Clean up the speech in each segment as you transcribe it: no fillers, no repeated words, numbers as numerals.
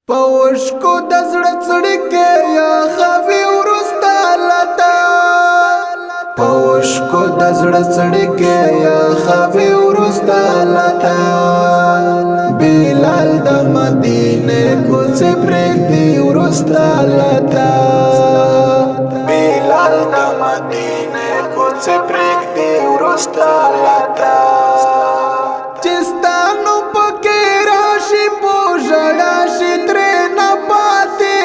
پوش کو دزړه څړکه یا خوي ورستا لتا پوش کو دزړه څړکه یا خوي ورستا لتا بلال د مدینه کو څه پرېګ دی ورستا لتا بلال د مدینه کو څه پرېګ دی ورستا لتا چستانو پکې راشي پوجړا شي ترې نه پاتې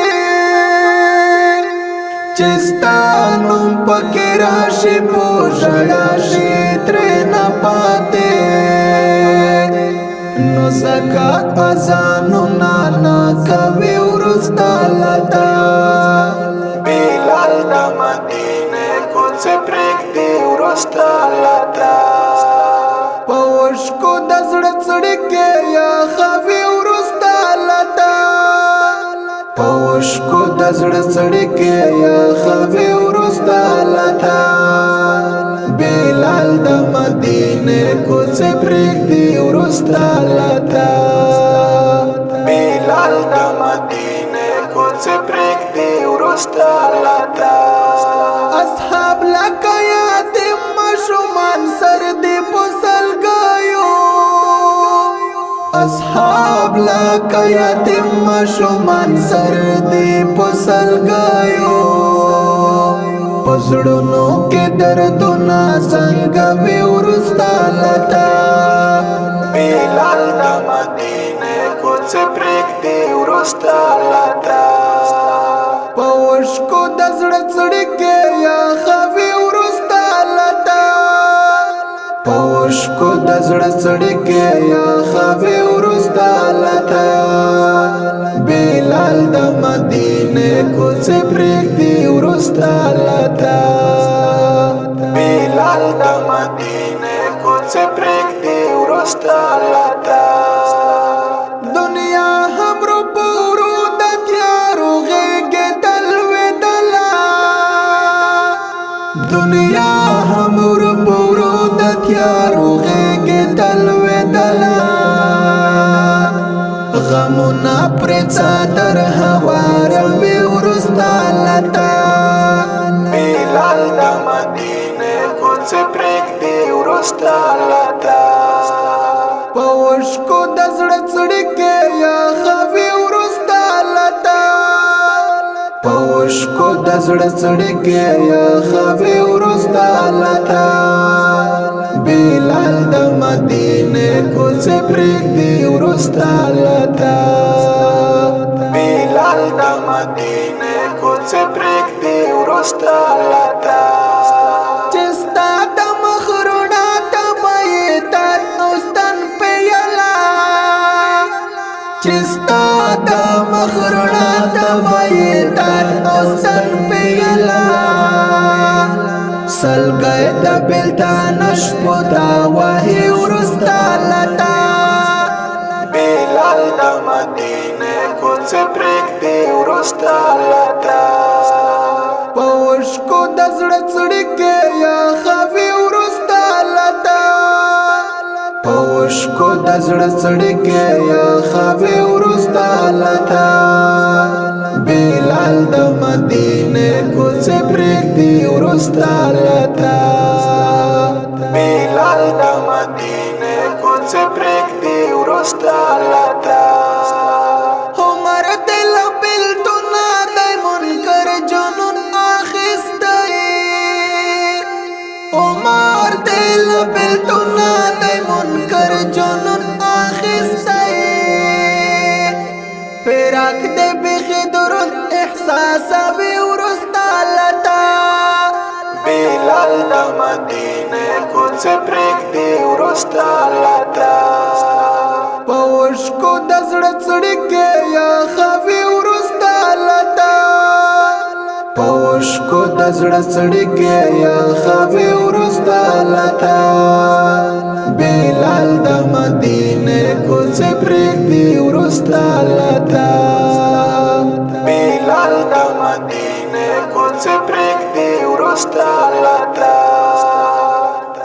چستانو پکې راشي پوجړا شي ترې نه پاتې نو زکا اذانو نانا کوي ورستا لتا بلال د مدینه کو څه پرېګ دی ورستا لتا پوش کو دزړه څړکه یا خوي ورستا لتا پوش کو دزړه څړکه یا خوي ورستا لتا بلال د مدینه کو څه پرېګ دی ورستا لتا بلال د مدینه کو څه پرېګ دی ورستا لتا اصحاب لکه یتیم مشومان سر دی پسل گایو اصحاب لکه یتیم مشومان سر دی پسل گایو پزړونو کې دردونه څنګه وي ورستا لتا بلال د مدینه کو څه پرېګ دی ورستا لتا پوش کو دزړه څړکه یا خوي ورستا لتا پوش کو دزړه څړکه یا خوي ورستا لتا بلال د مدینه کو څه پرېګ دی ورستا لتا بلال د مدینه کو څه پرېګ دی ورستا لتا دنیا همرو پورو د تیارو غېږې دلوېدله دنیا همرو پورو د تیارو غېږې دلوېدله غمونه پرې څادر هواروي ورستا لتا بلال د مدینه کو څه پرېګ دی ورستا لتا پوش کو دزړه څړکه یا خوي ورستا لتا پوش کو دزړه څړکه یا خوي ورستا لتا بلال د مدینه کو څه پرېګ دی ورستا لتا بلال د مدینه کو څه پرېګ دی ورستا لتا چستا د مخرونا تبای تر اوستن پیلا چستا د مخرونا تبای تر اوستن پیلا سلګای د بلتان شپوتا وحی ورستا لتا بلال د مدینه کو څه پرېګ دی ورستا لتا پوش کو دزړه څړکه یا خوي ورستا لتا پوش کو دزړه څړکه یا خوي ورستا لتا بلال د مدینه کو څه پرېګ دی ورستا لتا بلال د مدینه کو څه پرېګ دی ورستا لتا عمر دل بلتونه دای منکر جنون اخیسته عمر دل بلتونه دای منکر جنون اخیسته پراک دې بخي درون احساس به ورستا لتا بلال د مدینه کو څه پرېګ دی ورستا لتا پوش کو دزړه څړکه یا خوي ورستا لتا پوش کو دزړه څړکه یا خوي ورستا لتا بلال د مدینه کو څه پرېګ دی ورستا لتا بلال د مدینه کو څه پرېګ دی ورستا لتا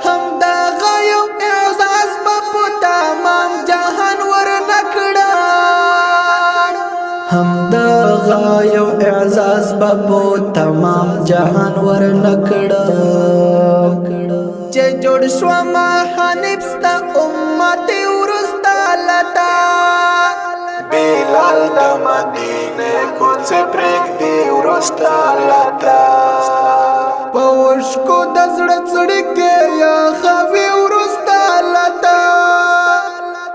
همدا غيو اعزاز په تمام جهان ور نکړه هم دغه یو اعزاز په تمام جهان ور نکړه چې جوړ شو ما حنیف ستا امت ورستا لتا بلال د مدینه کوڅه پرېږ دی ورستا لتا پوش کو د زړه څړکې یا خوي ورستا لتا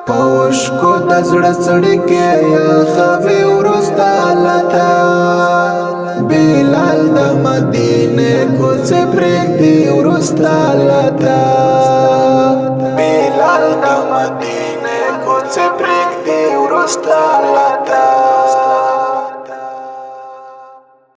پوش کو د زړه څړکې یا خوي ورستا لتا بلال د مدینه کوڅه پرېږ دی ورستا لتا